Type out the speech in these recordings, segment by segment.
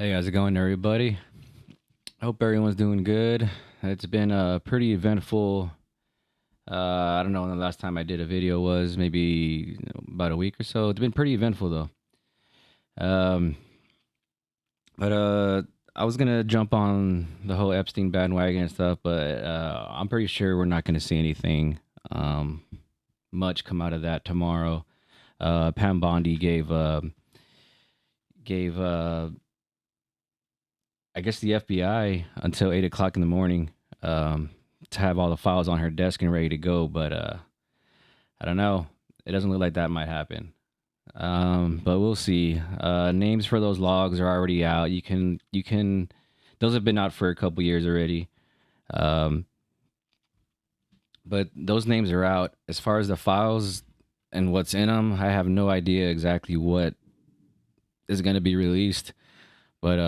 Hey, how's it going, everybody? Hope everyone's doing good. It's been a pretty eventful. I don't know when the last time I did a video was, maybe about a week or so. It's been pretty eventful though. Um, but I was gonna jump on the whole Epstein bandwagon and stuff, but I'm pretty sure we're not gonna see anything um, much come out of that tomorrow. Pam Bondi gave I guess the FBI until 8 o'clock in the morning um, to have all the files on her desk and ready to go. But I don't know. It doesn't look like that might happen. But we'll see. Names for those logs are already out. You can. Those have been out for a couple years already. Um, but those names are out. As far as the files and what's in them, I have no idea exactly what is going to be released. But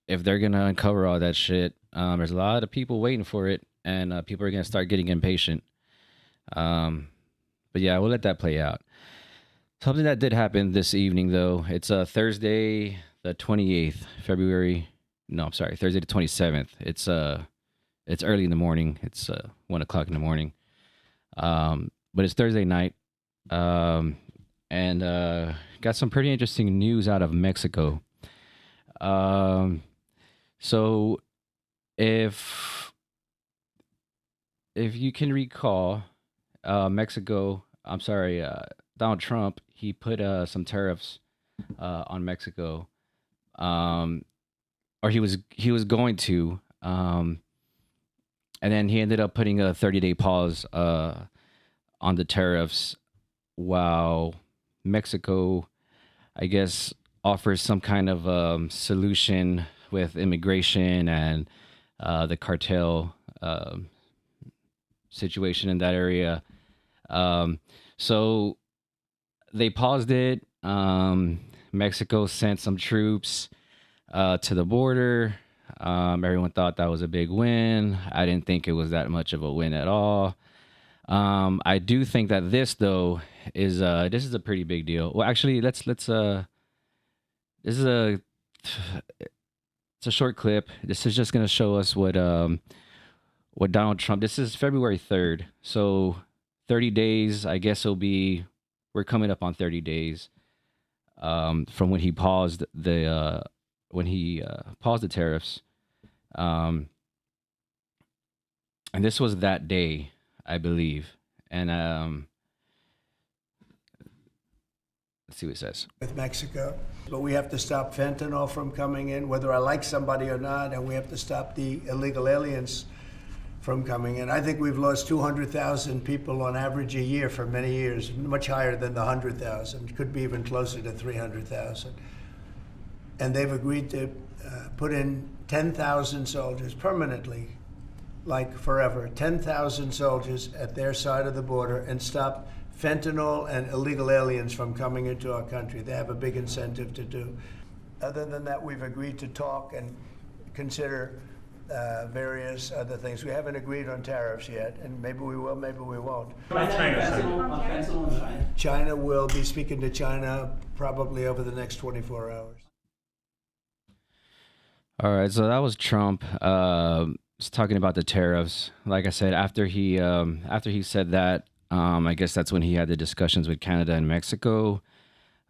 if they're gonna uncover all that shit, there's a lot of people waiting for it, and people are gonna start getting impatient. Um, but yeah, we'll let that play out. Something that did happen this evening, though. It's Thursday, the 28th, February. No, I'm sorry, Thursday the 27th. It's early in the morning. It's 1 o'clock in the morning. But it's Thursday night. Um, and got some pretty interesting news out of Mexico. Um, so if if you can recall, Mexico, I'm sorry, Donald Trump, he put some tariffs on Mexico, um, or he was going to, and then he ended up putting a 30-day pause on the tariffs while Mexico, I guess, offers some kind of solution with immigration and the cartel situation in that area. Um, so they paused it. Mexico sent some troops to the border. Everyone thought that was a big win. I didn't think it was that much of a win at all. I do think that this though is a pretty big deal. Well, actually, let's this is a it's a short clip. This is just gonna show us what Donald Trump. This is February 3rd, so 30 days. I guess it'll be. We're coming up on 30 days from when he paused the tariffs, um, and this was that day, I believe. And let's see what it says. With Mexico. But we have to stop fentanyl from coming in, whether I like somebody or not, and we have to stop the illegal aliens from coming in. I think we've lost 200,000 people on average a year for many years, much higher than the 100,000, could be even closer to 300,000. And they've agreed to put in 10,000 soldiers permanently, like forever, 10,000 soldiers at their side of the border and stop fentanyl and illegal aliens from coming into our country. They have a big incentive to do. Other than that, we've agreed to talk and consider various other things. We haven't agreed on tariffs yet, and maybe we will, maybe we won't. China will be speaking to China probably over the next 24 hours. All right, so that was Trump. Was talking about the tariffs. Like I said, after he said that, I guess that's when he had the discussions with Canada and Mexico,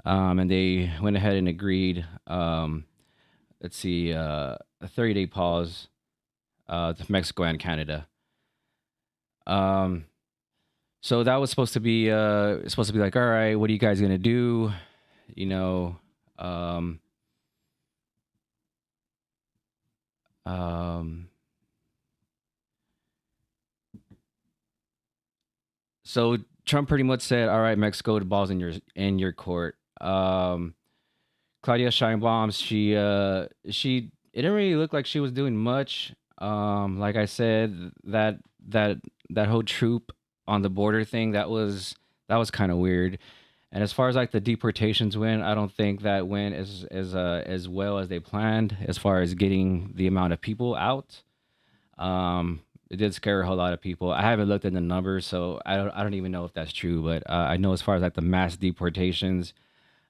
and they went ahead and agreed. Let's see, a 30-day pause to Mexico and Canada. Um, so that was supposed to be like, all right, what are you guys gonna do? You know, um, um, so Trump pretty much said, all right, Mexico, the ball's in your court. Claudia Sheinbaum, she it didn't really look like she was doing much. Like I said, that that whole troop on the border thing, that was kind of weird. And as far as like the deportations went, I don't think that went as well as they planned as far as getting the amount of people out. It did scare a whole lot of people. I haven't looked at the numbers, so I don't even know if that's true. But I know as far as like the mass deportations,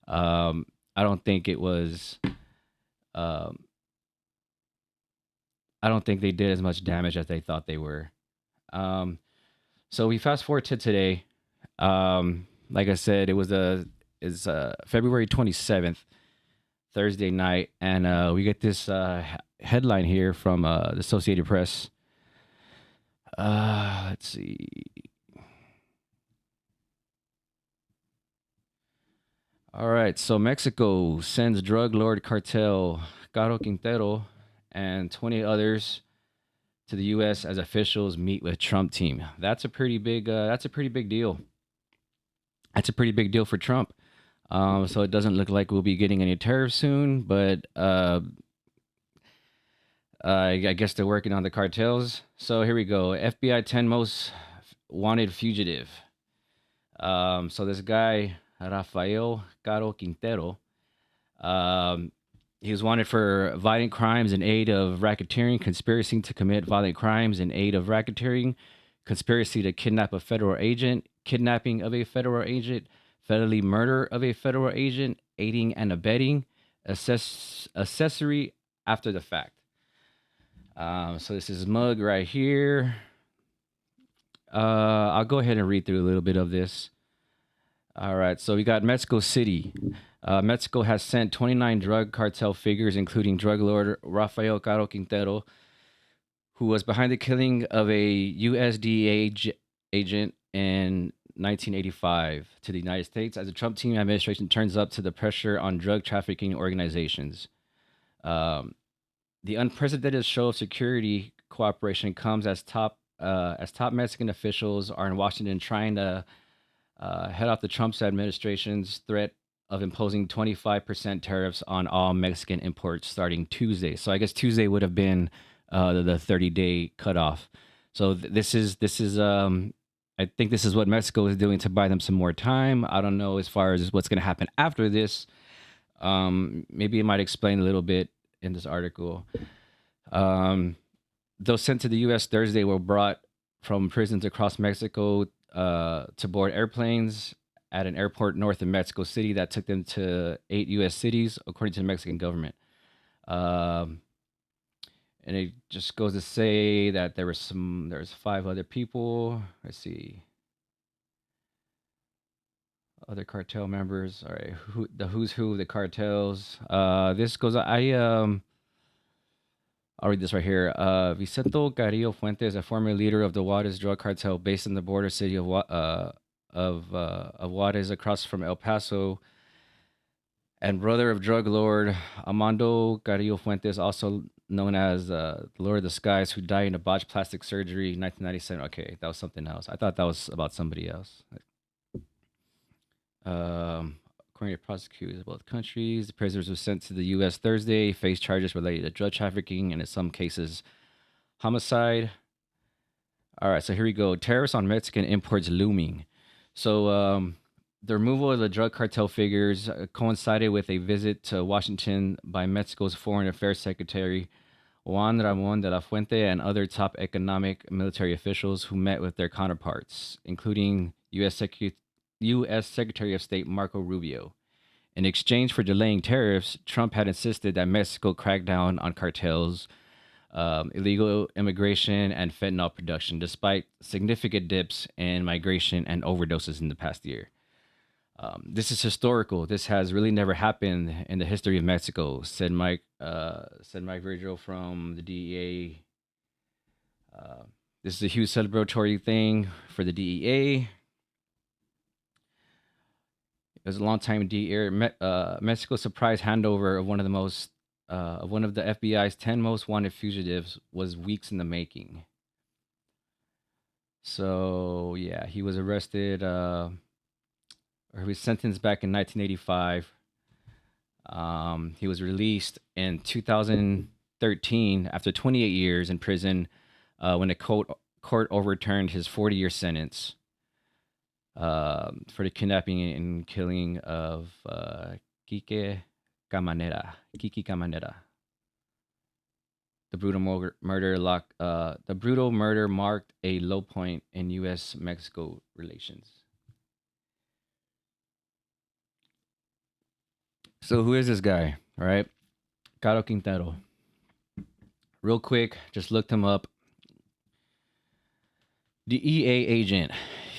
I don't think it was I don't think they did as much damage as they thought they were. Um, so we fast forward to today. Like I said, it was February 27th, Thursday night, and we get this headline here from the Associated Press. Let's see. All right, so Mexico sends drug lord cartel Caro Quintero and 20 others to the U.S. as officials meet with Trump team. That's a pretty big. That's a pretty big deal. That's a pretty big deal for Trump. So it doesn't look like we'll be getting any tariffs soon, but I guess they're working on the cartels. So here we go. FBI 10 most wanted fugitive. So this guy Rafael Caro Quintero, um, he was wanted for violent crimes in aid of racketeering, conspiracy to commit violent crimes in aid of racketeering, conspiracy to kidnap a federal agent, kidnapping of a federal agent, felony murder of a federal agent, aiding and abetting, accessory after the fact. So this is mug right here. I'll go ahead and read through a little bit of this. All right, so we got Mexico City. Mexico has sent 29 drug cartel figures, including drug lord Rafael Caro Quintero, who was behind the killing of a USDA agent in 1985, to the United States as the Trump team administration turns up to the pressure on drug trafficking organizations. Um, the unprecedented show of security cooperation comes as top Mexican officials are in Washington trying to head off the Trump's administration's threat of imposing 25% tariffs on all Mexican imports starting Tuesday. So I guess Tuesday would have been the 30-day cutoff. So this is I think this is what Mexico is doing to buy them some more time. I don't know as far as what's going to happen after this. Maybe it might explain a little bit in this article. Um, those sent to the U.S. Thursday were brought from prisons across Mexico to board airplanes at an airport north of Mexico City that took them to 8 U.S. cities, according to the Mexican government. Um, and it just goes to say that there's 5 other people. Let's see, other cartel members. All right, the who's who of the cartels. This goes. I'll read this right here. Vicento Carrillo Fuentes, a former leader of the Juarez drug cartel based in the border city of Juarez across from El Paso, and brother of drug lord Armando Carrillo Fuentes, also known as the Lord of the Skies, who died in a botched plastic surgery in 1997. Okay, that was something else. I thought that was about somebody else. According to prosecutors of both countries, the prisoners were sent to the U.S. Thursday, face charges related to drug trafficking and in some cases homicide. All right, so here we go. Tariffs on Mexican imports looming. So the removal of the drug cartel figures coincided with a visit to Washington by Mexico's Foreign Affairs Secretary Juan Ramon de la Fuente and other top economic military officials who met with their counterparts, including U.S. Secretary of State Marco Rubio. In exchange for delaying tariffs, Trump had insisted that Mexico crack down on cartels, illegal immigration, and fentanyl production, despite significant dips in migration and overdoses in the past year. This is historical. This has really never happened in the history of Mexico," said Mike. Said Mike Virgil from the DEA. This is a huge celebratory thing for the DEA. It was a long time DEA. Mexico surprise handover of one of the FBI's 10 most wanted fugitives was weeks in the making. So yeah, he was arrested, or he was sentenced back in 1985. He was released in 2013 after 28 years in prison when a court overturned his 40-year sentence for the kidnapping and killing of Kike Kiki Camanera. The brutal murder marked a low point in U.S.-Mexico relations. So who is this guy, right? Caro Quintero. Real quick, just looked him up. DEA agent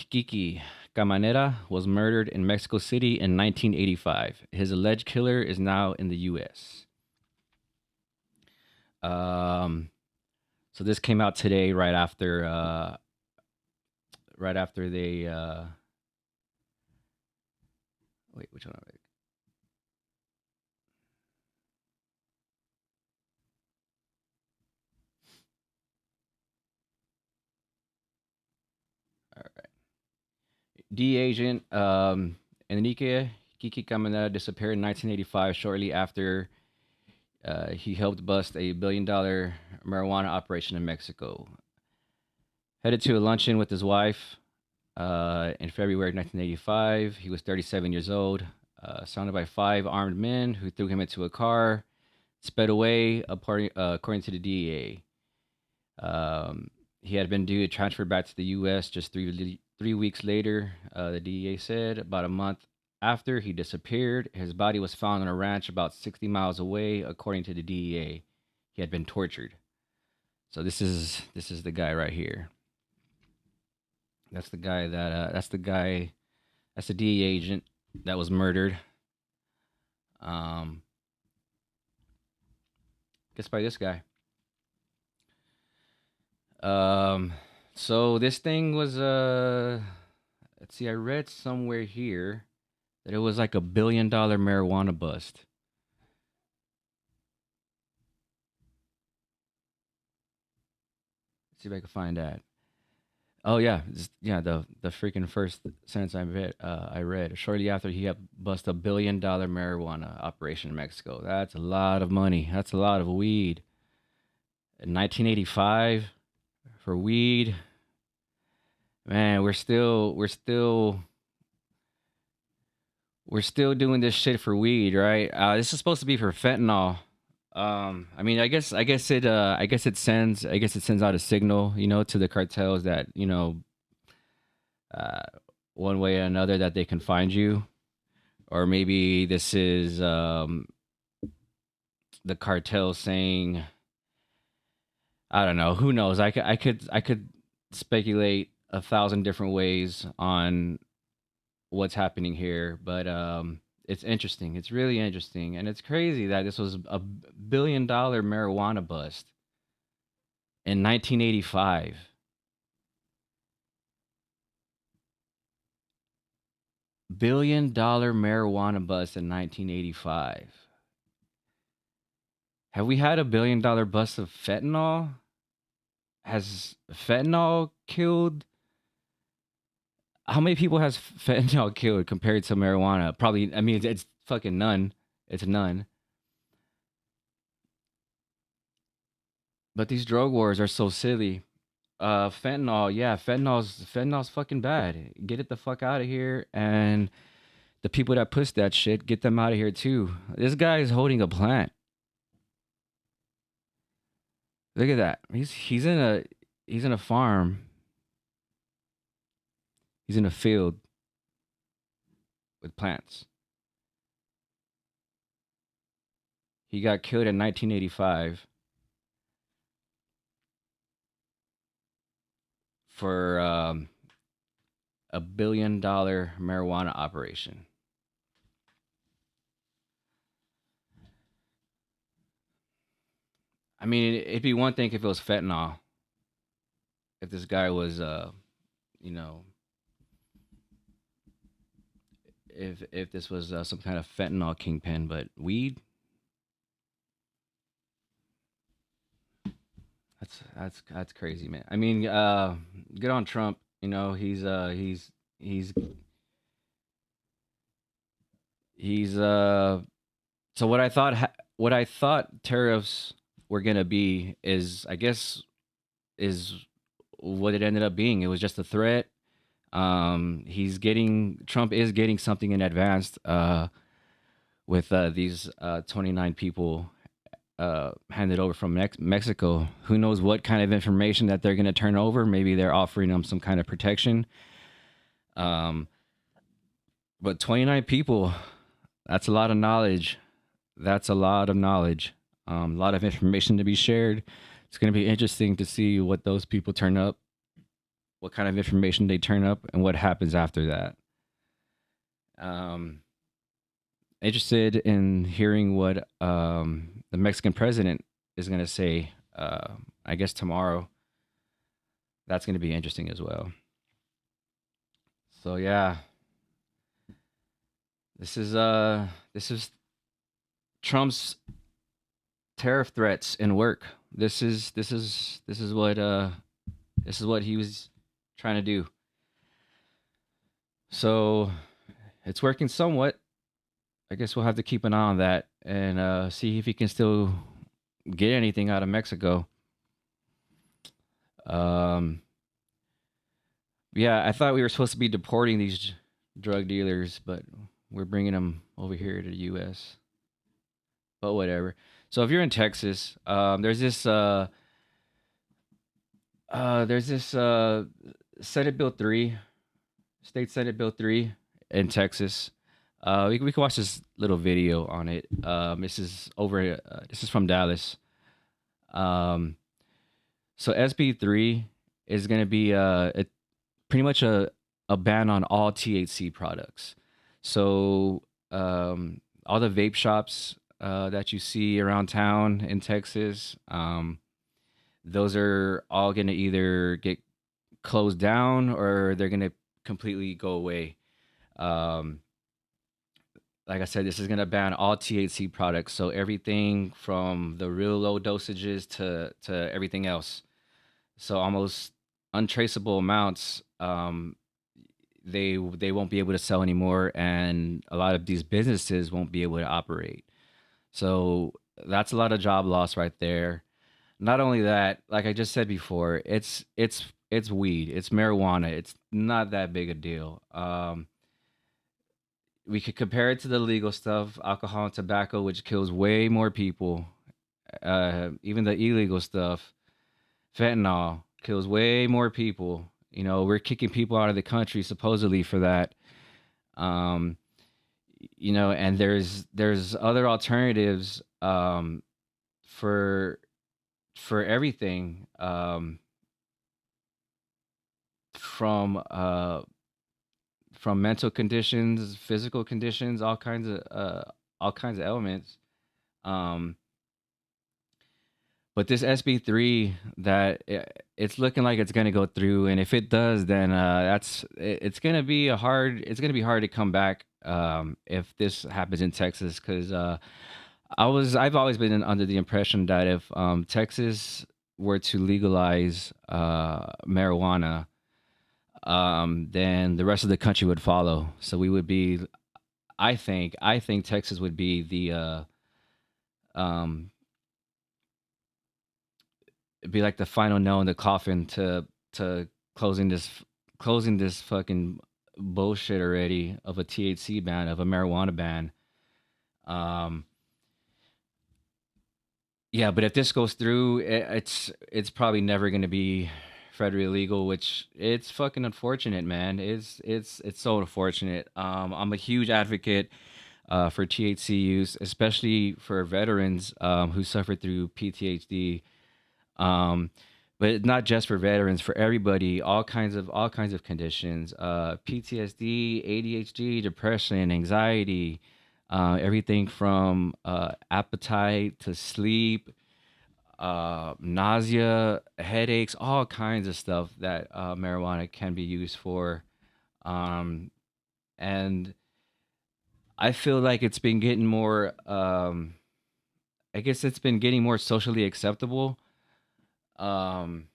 Kiki Camanera was murdered in Mexico City in 1985. His alleged killer is now in the U.S. Um, so this came out today, right after they wait, which one? All right. D agent Enrique Kiki Caminera disappeared in 1985, shortly after he helped bust a $1 billion marijuana operation in Mexico. Headed to a luncheon with his wife in February 1985. He was 37 years old, surrounded by five armed men who threw him into a car, sped away, according to the DEA. He had been due to transfer back to the U.S. just 3 weeks later, the DEA said. About a month after he disappeared, his body was found on a ranch about 60 miles away, according to the DEA. He had been tortured. So this is the guy right here. That's the guy that's the DEA agent that was murdered. Um, guess by this guy. Um, so this thing was let's see, I read somewhere here that it was like $1 billion marijuana bust. Let's see if I can find that. Oh yeah, yeah. The freaking first sentence I read shortly after he had bust $1 billion marijuana operation in Mexico. That's a lot of money. That's a lot of weed. In 1985 for weed, man, we're still doing this shit for weed, right? This is supposed to be for fentanyl. I mean, I guess it sends out a signal, to the cartels that uh, one way or another that they can find you, or maybe this is the cartel saying, I don't know, who knows? I could speculate a thousand different ways on what's happening here, but it's interesting. It's really interesting, and it's crazy that this was a $1 billion marijuana bust in 1985. $1 billion marijuana bust in 1985. Have we had $1 billion bust of fentanyl? Has fentanyl killed? How many people has fentanyl killed compared to marijuana? Probably. I mean, it's fucking none. It's none. But these drug wars are so silly. Fentanyl, yeah, fentanyl's fucking bad. Get it the fuck out of here, and the people that push that shit, get them out of here too. This guy is holding a plant. Look at that. He's in a farm. He's in a field with plants. He got killed in 1985 for a $1 billion marijuana operation. I mean, it'd be one thing if it was fentanyl. If this guy was, you know, if this was some kind of fentanyl kingpin, but weed, that's crazy, man. I mean, good on Trump. He's so what I thought tariffs were gonna be is, I guess, is what it ended up being. It was just a threat. Trump is getting something in advance with these 29 people handed over from Mexico. Who knows what kind of information that they're going to turn over? Maybe they're offering them some kind of protection. Um, but 29 people, that's a lot of knowledge. That's a lot of knowledge. A lot of information to be shared. It's going to be interesting to see what those people turn up, what kind of information they turn up, and what happens after that. Um, Interested in hearing what the Mexican president is going to say. I guess tomorrow. That's going to be interesting as well. So yeah, this is Trump's tariff threats in work. This is what he was trying to do. So it's working somewhat. I guess we'll have to keep an eye on that and see if he can still get anything out of Mexico. Um, yeah, I thought we were supposed to be deporting these drug dealers, but we're bringing them over here to the U.S. But whatever. So if you're in Texas, there's this Senate Bill 3, State Senate Bill 3 in Texas. We can watch this little video on it. This is from Dallas. Um, so SB 3 is going to be pretty much a ban on all THC products. So all the vape shops that you see around town in Texas, those are all going to either get closed down or they're going to completely go away. Um, like I said, this is going to ban all THC products. So everything from the real low dosages to everything else. So almost untraceable amounts. They won't be able to sell anymore, and a lot of these businesses won't be able to operate. So that's a lot of job loss right there. Not only that, like I just said before, it's weed, it's marijuana. It's not that big a deal. We could compare it to the legal stuff, alcohol and tobacco, which kills way more people. Even the illegal stuff, fentanyl kills way more people. You know, we're kicking people out of the country supposedly for that. Um, you know, and there's other alternatives for for everything from from mental conditions, physical conditions, all kinds of elements. Um, but this SB 3 it's looking like it's gonna go through, and if it does, then it's gonna be hard to come back if this happens in Texas because I've always been under the impression that if Texas were to legalize marijuana, then the rest of the country would follow. So we would be, I think Texas would be um, be like the final nail in the coffin to closing this fucking bullshit already of a THC ban, of a marijuana ban. Um, yeah, but if this goes through, it's probably never going to be federally legal, which it's fucking unfortunate, man. It's so unfortunate. I'm a huge advocate for THC use, especially for veterans who suffer through PTSD. Um, but not just for veterans, for everybody, all kinds of conditions, PTSD, ADHD, depression, anxiety, everything from appetite to sleep, nausea, headaches, all kinds of stuff that marijuana can be used for. Um, and I feel like it's been getting more. I guess it's been getting more socially acceptable. Um,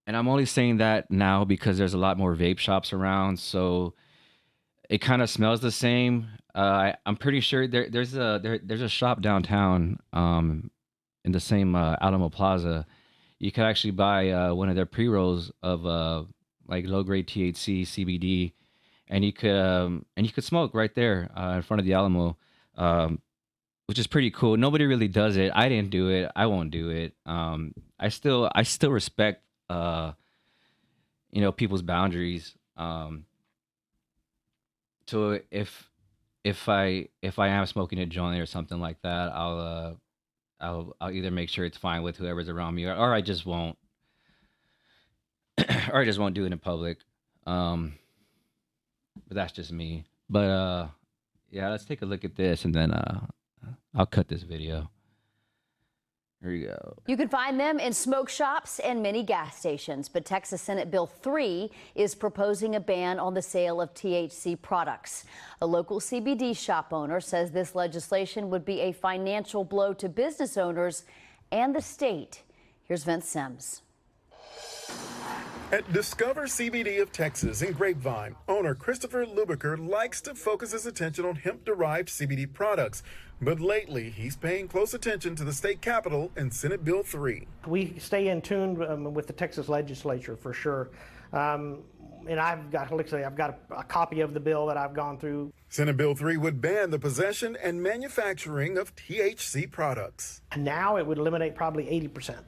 and I'm only saying that now because there's a lot more vape shops around, so it kind of smells the same. I'm pretty sure there's a shop downtown in the same Alamo Plaza. You could actually buy one of their pre rolls of like low grade THC CBD, and you could smoke right there in front of the Alamo, um, which is pretty cool. Nobody really does it. I didn't do it. I won't do it. I still respect people's boundaries. So if if I am smoking a joint or something like that, I'll either make sure it's fine with whoever's around me, or I just won't, or I just won't do it in public. Um, but that's just me. But yeah, let's take a look at this, and then I'll cut this video. Here we go. You can find them in smoke shops and many gas stations, but Texas Senate Bill 3 is proposing a ban on the sale of THC products. A local CBD shop owner says this legislation would be a financial blow to business owners and the state. Here's Vince Sims. At Discover CBD of Texas in Grapevine, owner Christopher Lubiker likes to focus his attention on hemp-derived CBD products. But lately, he's paying close attention to the state capitol and Senate Bill 3. We stay in tune with the Texas legislature for sure. And I've got, like I say, I've got a copy of the bill that I've gone through. Senate Bill 3 would ban the possession and manufacturing of THC products. Now it would eliminate probably 80%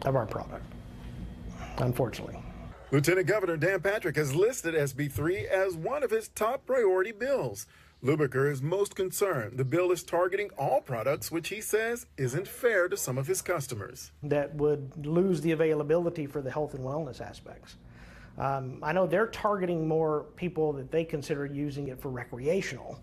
of our product, unfortunately. Lieutenant Governor Dan Patrick has listed SB 3 as one of his top priority bills. Lubiker is most concerned the bill is targeting all products, which he says isn't fair to some of his customers. That would lose the availability for the health and wellness aspects. I know they're targeting more people that they consider using it for recreational,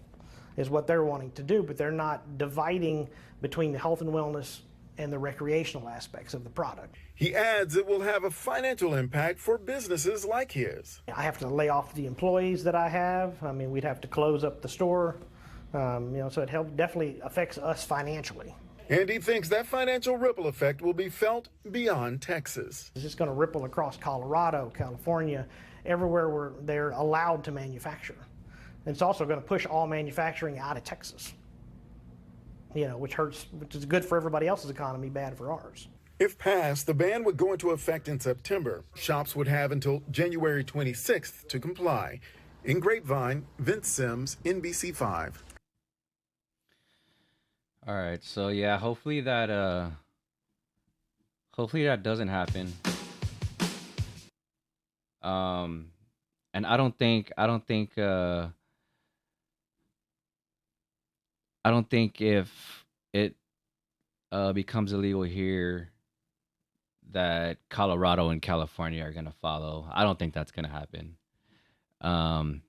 is what they're wanting to do, but they're not dividing between the health and wellness and the recreational aspects of the product. He adds it will have a financial impact for businesses like his. I have to lay off the employees that I have. I mean, we'd have to close up the store, so it definitely affects us financially. And he thinks that financial ripple effect will be felt beyond Texas. It's just going to ripple across Colorado, California, everywhere where they're allowed to manufacture. And it's also going to push all manufacturing out of Texas, which is good for everybody else's economy, bad for ours. If passed, the ban would go into effect in September. Shops would have until January 26th to comply. In Grapevine, Vince Sims, NBC5. All right, so yeah, hopefully that doesn't happen. And I don't think if it becomes illegal here that Colorado and California are gonna follow. I don't think that's gonna happen. But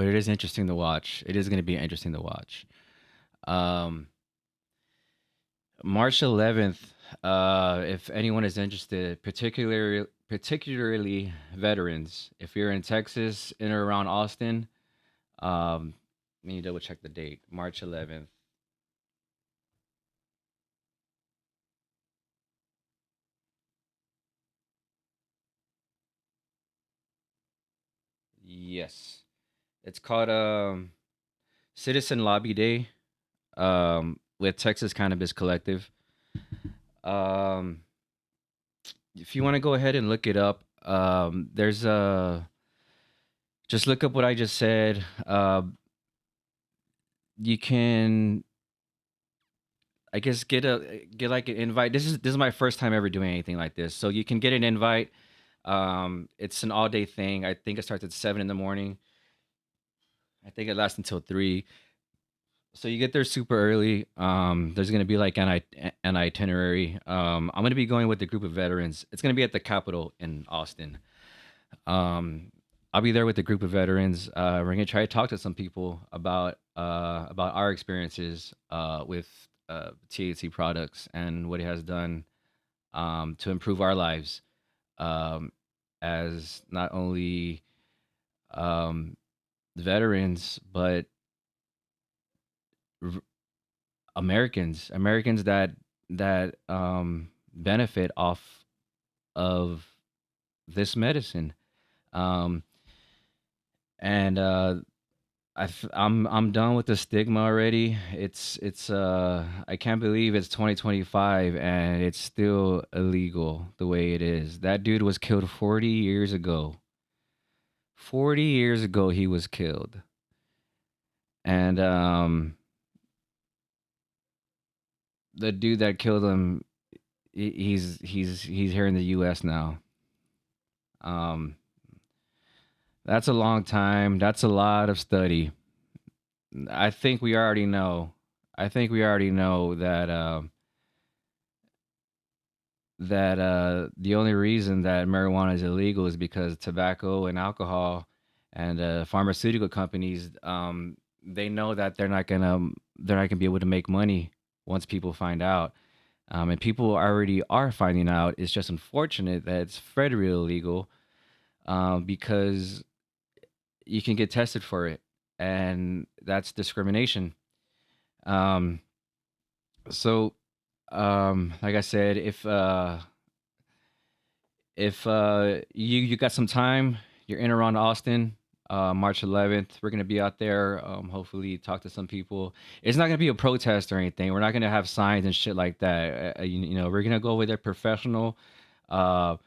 it is interesting to watch. It is gonna be interesting to watch. March 11th, if anyone is interested, particularly veterans, if you're in Texas, in or around Austin, let me double check the date. March 11th. Yes. It's called Citizen Lobby Day with Texas Cannabis Collective. If you want to go ahead and look it up, there's just look up what I just said. You can, I guess, get like an invite. This is my first time ever doing anything like this, so you can get an invite. It's an all day thing. I think it starts at 7 in the morning. I think it lasts until 3. So you get there super early. There's gonna be like an itinerary. I'm gonna be going with the group of veterans. It's gonna be at the Capitol in Austin. I'll be there with the group of veterans. We're gonna try to talk to some people about our experiences with THC products and what it has done to improve our lives as not only veterans but Americans that benefit off of this medicine. And I'm done with the stigma already. It's I can't believe it's 2025 and it's still illegal the way it is. That dude was killed 40 years ago. 40 years ago he was killed. And the dude that killed him, he's here in the US now. That's a long time. That's a lot of study. I think we already know. I think we already know that the only reason that marijuana is illegal is because tobacco and alcohol and pharmaceutical companies, they know that they're not gonna be able to make money once people find out. And people already are finding out. It's just unfortunate that it's federally illegal, because you can get tested for it, and that's discrimination. Um, so, like I said, if you got some time, you're in around Austin, March 11th, we're gonna be out there. Hopefully, talk to some people. It's not gonna be a protest or anything. We're not gonna have signs and shit like that. We're gonna go over there professional. Uh,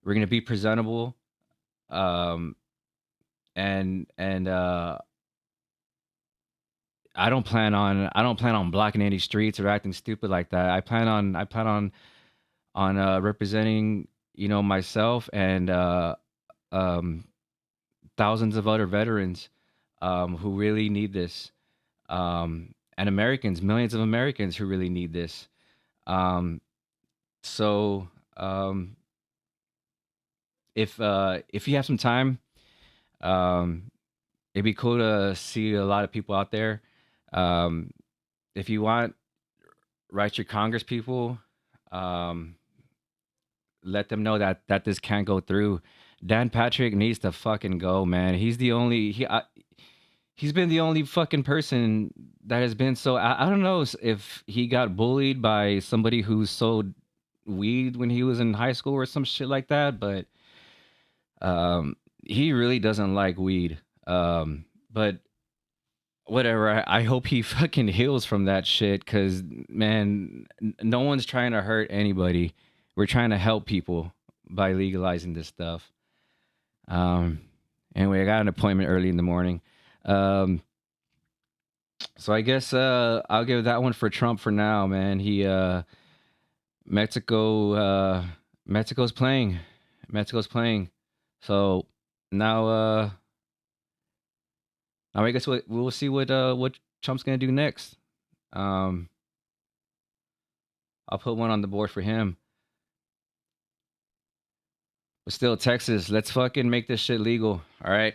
we're gonna be presentable. Um, and I don't plan on blocking any streets or acting stupid like that. I plan on representing, myself and um thousands of other veterans who really need this, and Americans, millions of Americans who really need this. Um, so if you have some time, um, it'd be cool to see a lot of people out there. Um, if you want, write your Congress people. Um, let them know that this can't go through. Dan Patrick needs to fucking go, man. He's been the only fucking person that has been so. I don't know if he got bullied by somebody who sold weed when he was in high school or some shit like that, but he really doesn't like weed. But whatever. I hope he fucking heals from that shit, because man, no one's trying to hurt anybody. We're trying to help people by legalizing this stuff. Um, anyway, I got an appointment early in the morning. Um, so I guess I'll give that one for Trump for now, man. Mexico uh Mexico's playing. Mexico's playing. So now now I guess we'll see what Trump's gonna do next. Um, I'll put one on the board for him. But still, Texas, let's fucking make this shit legal. All right.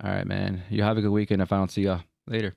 All right, man. You have a good weekend if I don't see y'all later.